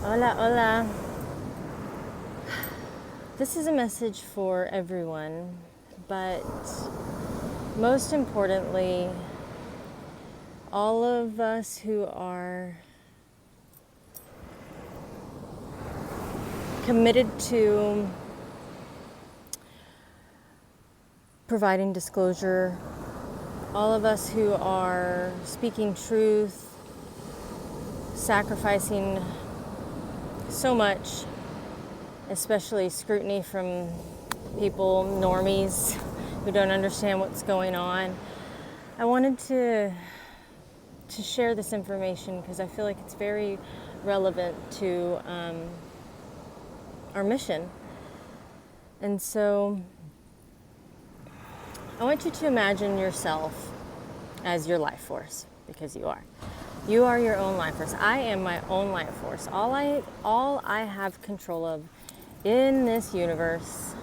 Hola, hola. This is a message for everyone, but most importantly, all of us who are committed to providing disclosure, all of us who are speaking truth, sacrificing so much, especially scrutiny from people, normies, who don't understand what's going on. I wanted to share this information because I feel like it's very relevant to our mission. And so I want you to imagine yourself as your life force, because you are. You are your own life force. I am my own life force. All I have control of in this universe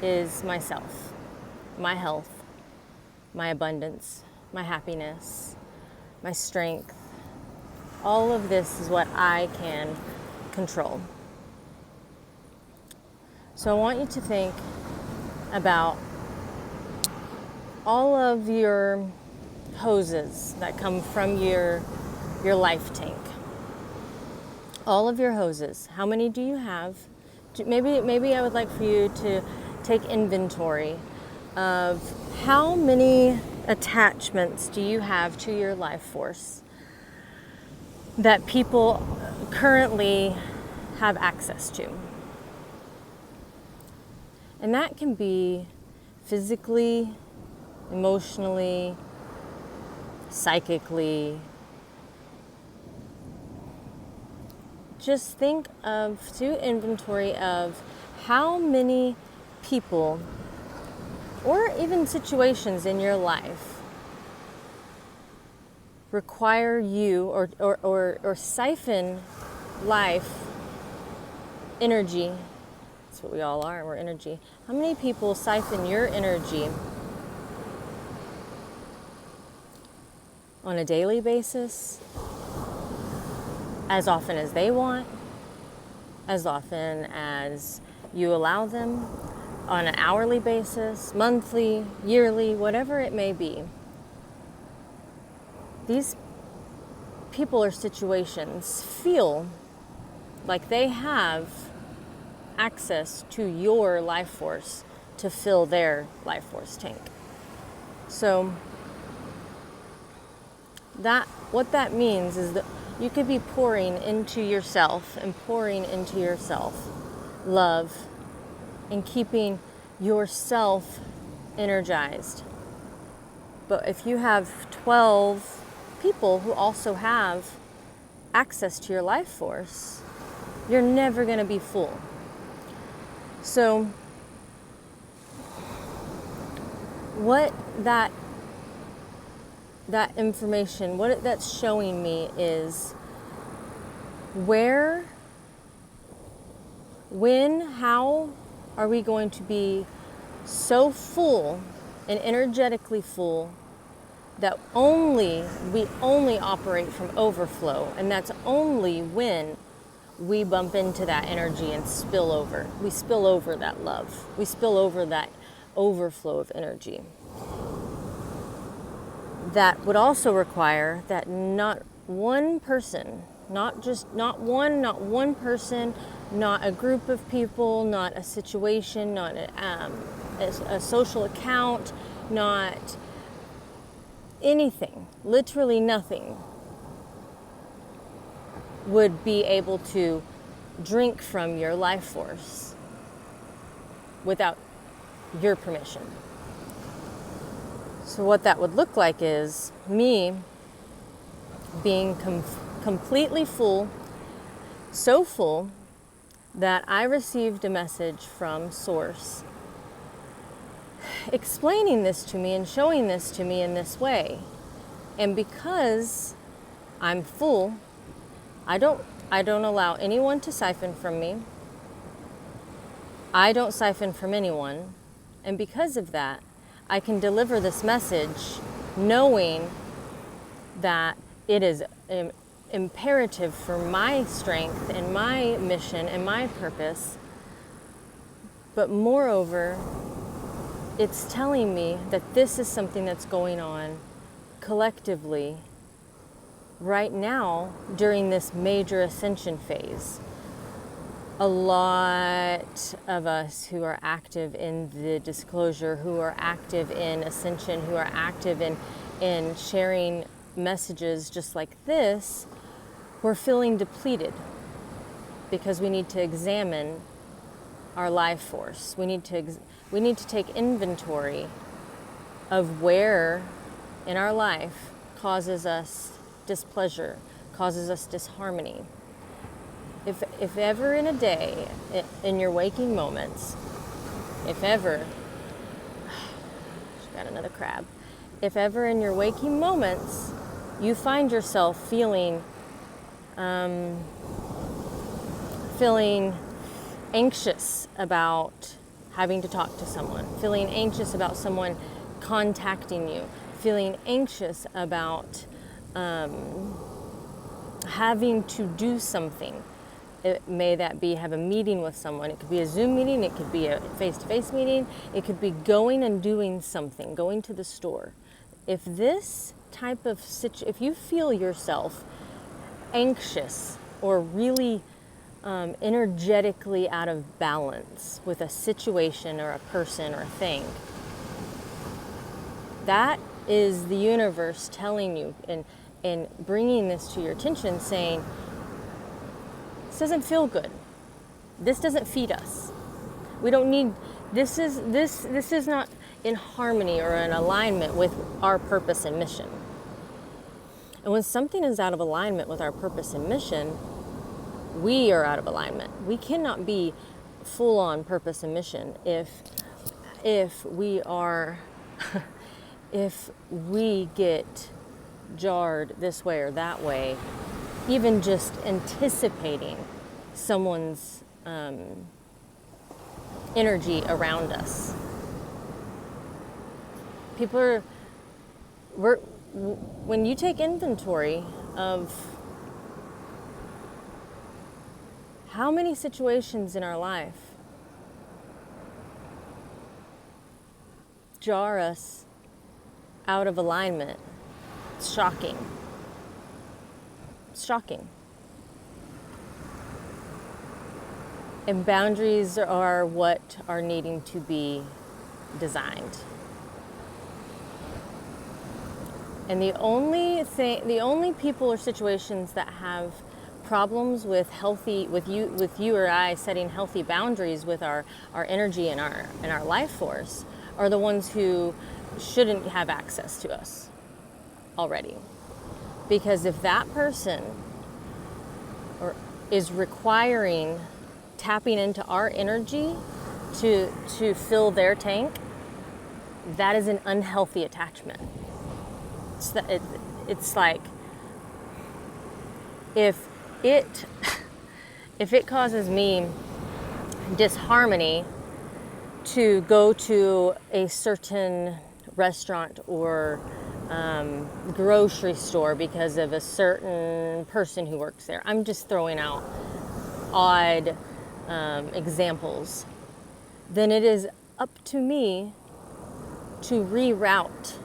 is myself, my health, my abundance, my happiness, my strength. All of this is what I can control. So I want you to think about all of your hoses that come from your life tank. All of your hoses. How many do you have? Maybe I would like for you to take inventory of how many attachments do you have to your life force that people currently have access to. And that can be physically, emotionally, psychically. Just do inventory of how many people or even situations in your life require you or siphon life energy. That's what we all are, we're energy. How many people siphon your energy on a daily basis, as often as they want, as often as you allow them, on an hourly basis, monthly, yearly, whatever it may be? These people or situations feel like they have access to your life force to fill their life force tank. So what that means is that you could be pouring into yourself love and keeping yourself energized. But if you have 12 people who also have access to your life force, you're never going to be full. So what that information, what that's showing me is where, when, how are we going to be so full and energetically full that we only operate from overflow, and that's only when we bump into that energy and spill over. We spill over that love. We spill over that overflow of energy. That would also require that not one person, not one person, not a group of people, not a situation, not a social account, not anything, literally nothing, would be able to drink from your life force without your permission. So what that would look like is me being completely full, so full that I received a message from Source explaining this to me and showing this to me in this way. And because I'm full, I don't allow anyone to siphon from me. I don't siphon from anyone. And because of that, I can deliver this message knowing that it is imperative for my strength and my mission and my purpose. But moreover, it's telling me that this is something that's going on collectively right now during this major ascension phase. A lot of us who are active in the disclosure, who are active in ascension, who are active in sharing messages just like this, we're feeling depleted because we need to examine our life force. We need to take inventory of where in our life causes us displeasure, causes us disharmony. If ever in a day, in your waking moments, if ever, got another crab, if ever in your waking moments, you find yourself feeling anxious about having to talk to someone, feeling anxious about someone contacting you, feeling anxious about having to do something. May that be have a meeting with someone. It could be a Zoom meeting. It could be a face-to-face meeting. It could be going and doing something, going to the store. If this type of if you feel yourself anxious or really energetically out of balance with a situation or a person or a thing, that is the universe telling you and bringing this to your attention, saying, this doesn't feel good. This doesn't feed us. We don't need, this is not in harmony or in alignment with our purpose and mission. And when something is out of alignment with our purpose and mission, we are out of alignment. We cannot be full on purpose and mission if we are, if we get jarred this way or that way, even just anticipating someone's energy around us. When you take inventory of how many situations in our life jar us out of alignment, it's shocking. It's shocking. And boundaries are what are needing to be designed. And the only people or situations that have problems with you or I setting healthy boundaries with our energy and our life force are the ones who shouldn't have access to us already. Because if that person is requiring tapping into our energy to fill their tank, that is an unhealthy attachment. It's like if it causes me disharmony to go to a certain restaurant or grocery store because of a certain person who works there. I'm just throwing out odd examples. Then it is up to me to reroute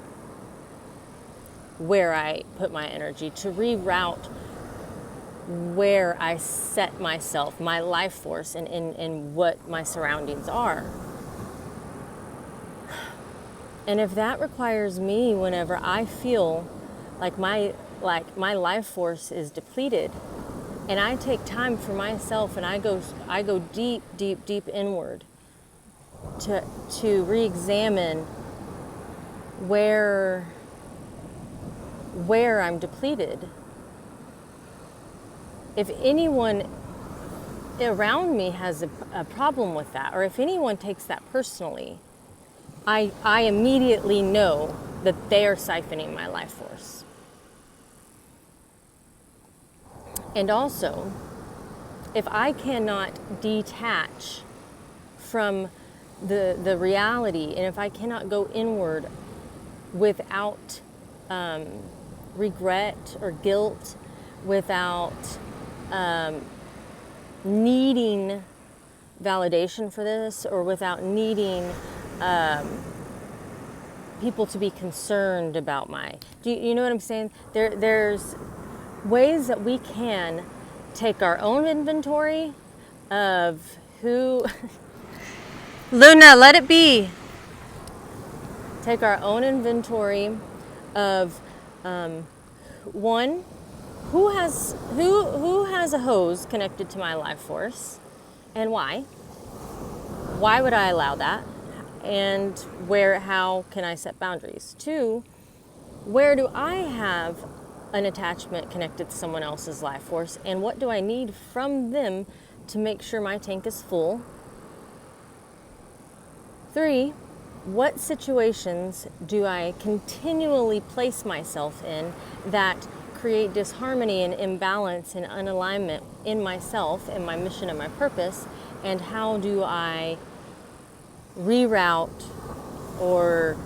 where I put my energy, to reroute where I set myself, my life force, and what my surroundings are. And if that requires me, whenever I feel like my life force is depleted, and I take time for myself, and I go deep inward to re-examine where I'm depleted. If anyone around me has a problem with that, or if anyone takes that personally, I immediately know that they are siphoning my life force. And also, if I cannot detach from the reality, and if I cannot go inward without regret or guilt without needing validation for this, or without needing people to be concerned about do you know what I'm saying? There's ways that we can take our own inventory of who Luna, let it be. Take our own inventory of one, who has a hose connected to my life force, and why? Why would I allow that? And how can I set boundaries? Two, where do I have an attachment connected to someone else's life force, and what do I need from them to make sure my tank is full? Three, what situations do I continually place myself in that create disharmony and imbalance and unalignment in myself and my mission and my purpose, and how do I reroute or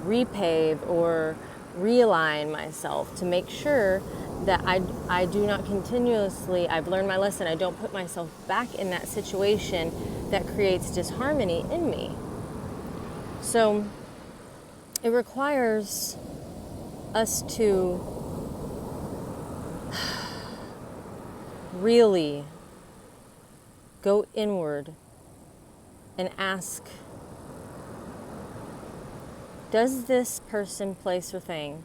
repave or realign myself to make sure that I do not continuously, I've learned my lesson, I don't put myself back in that situation that creates disharmony in me. So it requires us to really go inward and ask, does this person, place, or thing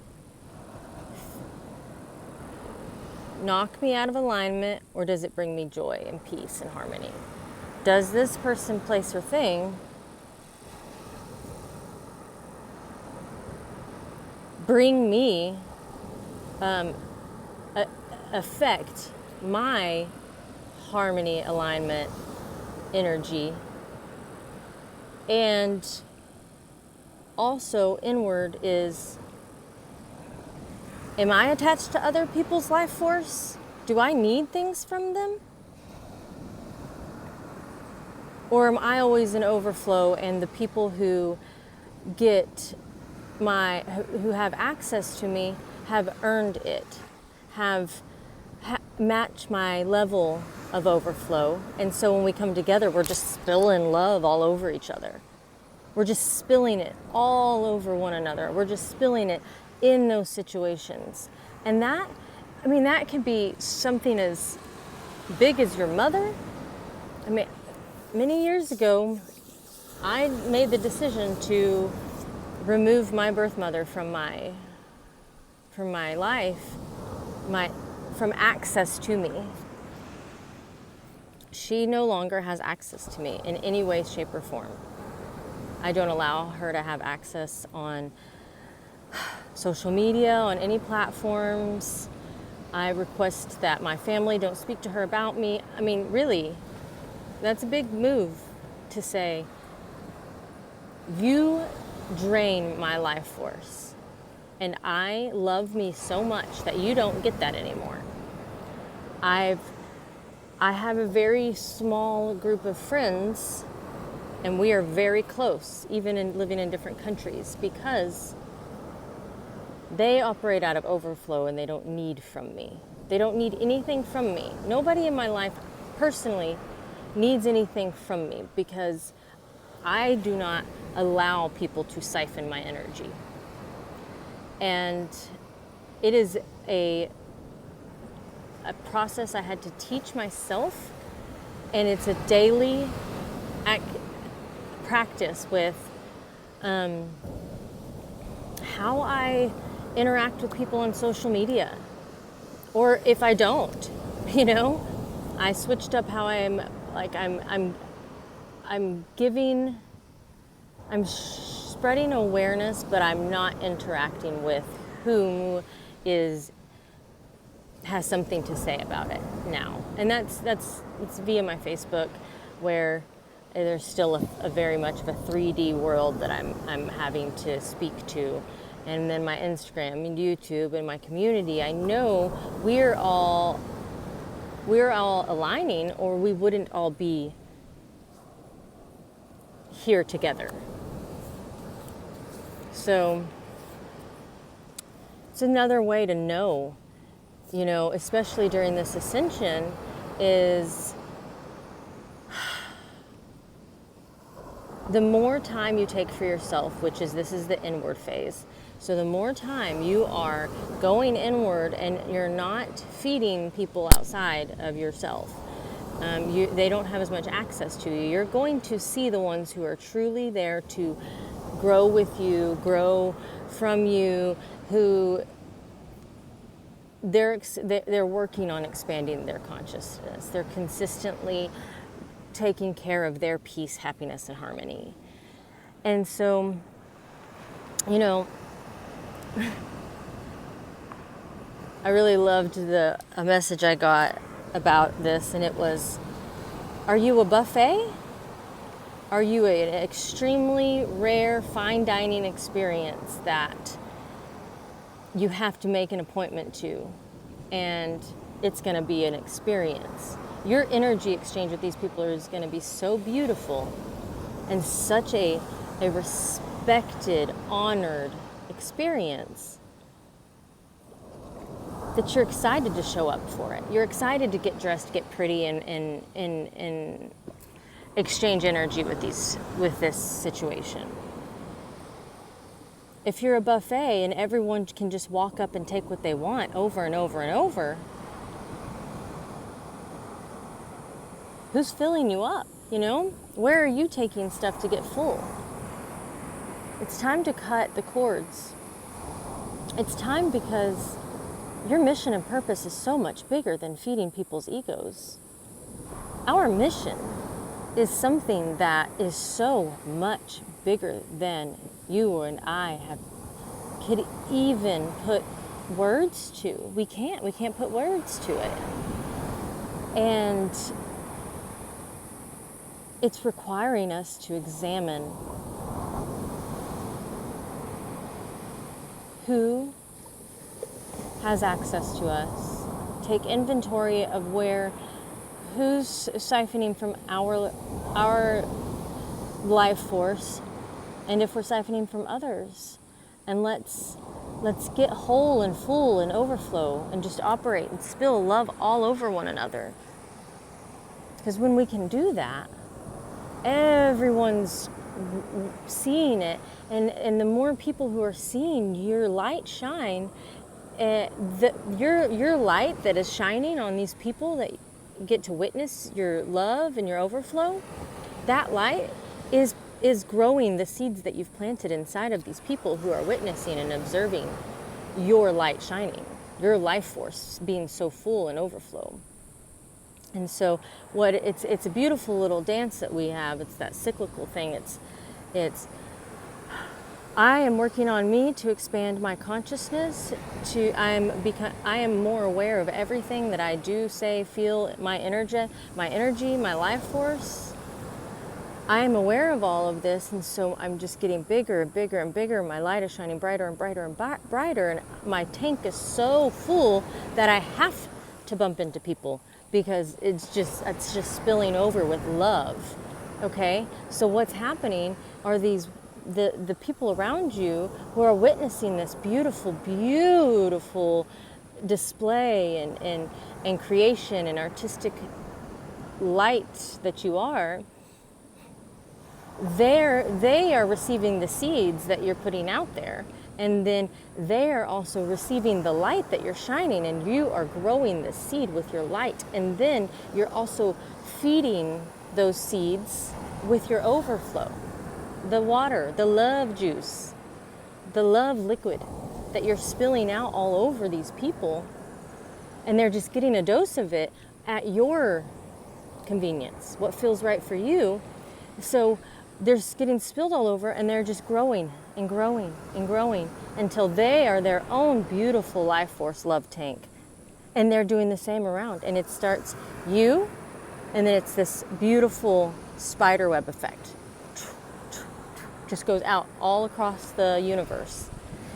knock me out of alignment, or does it bring me joy and peace and harmony? Does this person, place, or thing bring me, affect my harmony, alignment, energy? And also inward is, am I attached to other people's life force? Do I need things from them? Or am I always in overflow, and the people who who have access to me have earned it, have matched my level of overflow, and so when we come together, we're just spilling love all over each other. We're just spilling it all over one another. We're just spilling it in those situations. And that can be something as big as your mother. Many years ago, I made the decision to remove my birth mother from my life, from access to me. She no longer has access to me in any way, shape, or form. I don't allow her to have access on social media, on any platforms. I request that my family don't speak to her about me. Really, that's a big move to say, you drain my life force, and I love me so much that you don't get that anymore. I have a very small group of friends, and we are very close, even in living in different countries, because they operate out of overflow and they don't need from me. They don't need anything from me. Nobody in my life personally needs anything from me, because I do not allow people to siphon my energy. And it is a process I had to teach myself, and it's a daily practice with how I interact with people on social media, or if I don't, I switched up how I'm spreading awareness, but I'm not interacting with whom has something to say about it now. And it's via my Facebook, where there's still a very much of a 3D world that I'm having to speak to. And then my Instagram and YouTube and my community, I know we're all aligning, or we wouldn't all be here together. So it's another way to know especially during this ascension, is the more time you take for yourself, this is the inward phase. So the more time you are going inward and you're not feeding people outside of yourself, they don't have as much access to you. You're going to see the ones who are truly there to grow with you, grow from you, who they're working on expanding their consciousness. They're consistently taking care of their peace, happiness, and harmony. And so, I really loved a message I got about this, and it was, are you a buffet? Are you an extremely rare fine dining experience that you have to make an appointment to, and it's going to be an experience? Your energy exchange with these people is going to be so beautiful and such a respected, honored experience that you're excited to show up for it. You're excited to get dressed, get pretty, and exchange energy with this situation. If you're a buffet and everyone can just walk up and take what they want over and over and over, who's filling you up, Where are you taking stuff to get full? It's time to cut the cords. It's time, because your mission and purpose is so much bigger than feeding people's egos. Our mission is something that is so much bigger than you and I could even put words to. We can't put words to it. And it's requiring us to examine who has access to us, take inventory of who's siphoning from our life force, and if we're siphoning from others. And let's get whole and full and overflow and just operate and spill love all over one another. Because when we can do that, everyone's seeing it, and the more people who are seeing your light shine, your light that is shining on these people that get to witness your love and your overflow, that light is growing the seeds that you've planted inside of these people who are witnessing and observing your light shining, your life force being so full and overflow. And so it's a beautiful little dance that we have. It's that cyclical thing. It's I am working on me to expand my consciousness. I am more aware of everything that I do, say, feel, my energy, my life force. I am aware of all of this, and so I'm just getting bigger and bigger and bigger. My light is shining brighter and brighter and brighter, and my tank is so full that I have to bump into people, because it's just spilling over with love. Okay? So what's happening are the people around you who are witnessing this beautiful, beautiful display and creation and artistic light that you are. They are receiving the seeds that you're putting out there, and then they are also receiving the light that you're shining, and you are growing the seed with your light, and then you're also feeding those seeds with your overflow, the water, the love juice, the love liquid that you're spilling out all over these people, and they're just getting a dose of it at your convenience, what feels right for you. So they're getting spilled all over, and they're just growing and growing and growing until they are their own beautiful life force love tank. And they're doing the same around. And it starts you, and then it's this beautiful spider web effect. Just goes out all across the universe.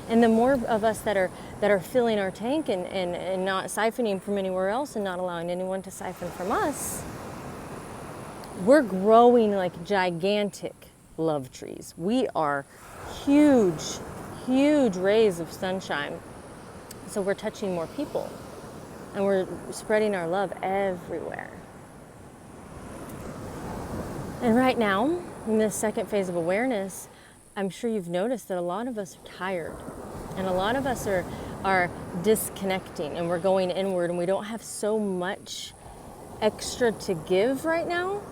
And the more of us that are filling our tank and not siphoning from anywhere else and not allowing anyone to siphon from us, we're growing like gigantic love trees. We are huge, huge rays of sunshine. So we're touching more people. And we're spreading our love everywhere. And right now, in this second phase of awareness, I'm sure you've noticed that a lot of us are tired. And a lot of us are disconnecting, and we're going inward, and we don't have so much extra to give right now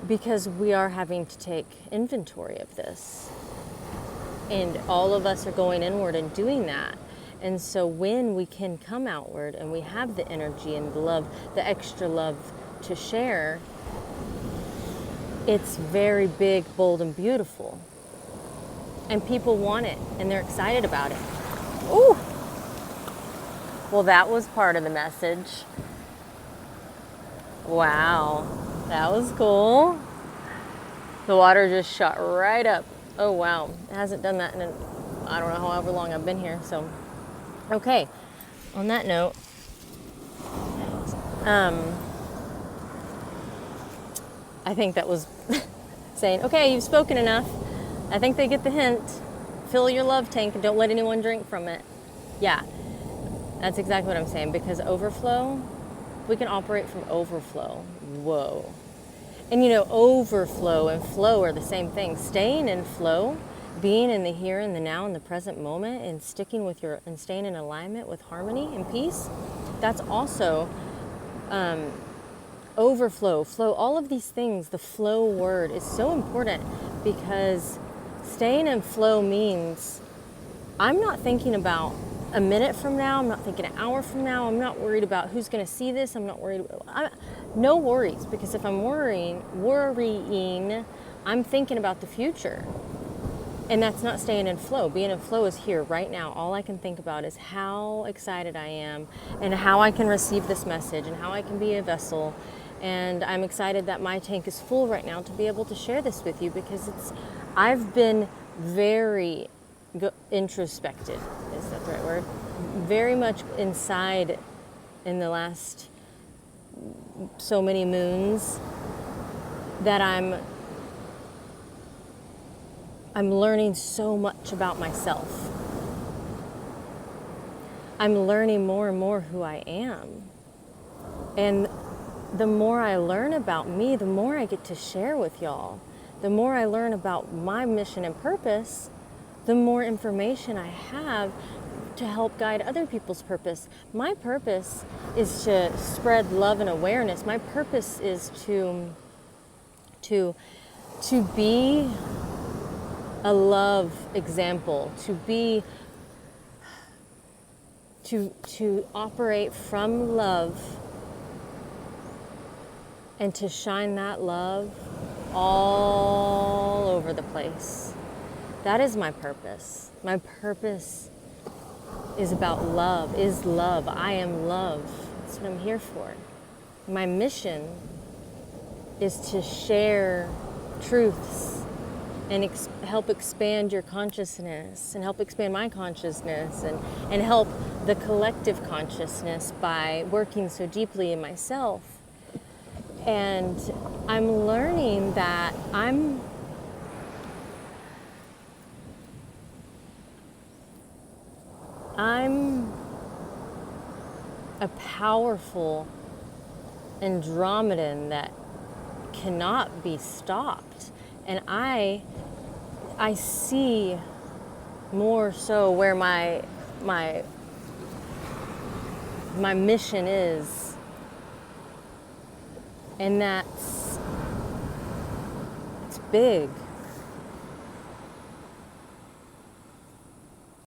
because we are having to take inventory of this. And all of us are going inward and doing that. And so when we can come outward and we have the energy and the love, the extra love to share, it's very big, bold, and beautiful. And people want it, and they're excited about it. Ooh! Well, that was part of the message. Wow, that was cool. The water just shot right up. Oh, wow. It hasn't done that in, I don't know however long I've been here, so. Okay, on that note, I think that was saying, okay, you've spoken enough. I think they get the hint. Fill your love tank and don't let anyone drink from it. Yeah, that's exactly what I'm saying, because overflow, we can operate from overflow. Whoa. And you know, overflow and flow are the same thing. Staying in flow, being in the here and the now and the present moment, and sticking with and staying in alignment with harmony and peace, that's also overflow, flow, all of these things. The flow word is so important because staying in flow means I'm not thinking about a minute from now, I'm not thinking an hour from now, I'm not worried about who's going to see this, I'm not worried about, no worries, because if I'm worrying, I'm thinking about the future. And that's not staying in flow. Being in flow is here right now. All I can think about is how excited I am and how I can receive this message and how I can be a vessel. And I'm excited that my tank is full right now to be able to share this with you, because I've been very introspected, is that the right word? Very much inside in the last so many moons that I'm learning so much about myself. I'm learning more and more who I am. And the more I learn about me, the more I get to share with y'all. The more I learn about my mission and purpose, the more information I have to help guide other people's purpose. My purpose is to spread love and awareness. My purpose is to be a love example, to operate from love and to shine that love all over the place. That is my purpose. My purpose is about love, is love. I am love. That's what I'm here for. My mission is to share truths and help expand your consciousness and help expand my consciousness and help the collective consciousness by working so deeply in myself. And I'm learning that I'm a powerful Andromedan that cannot be stopped. And I see more so where my mission is. And it's big.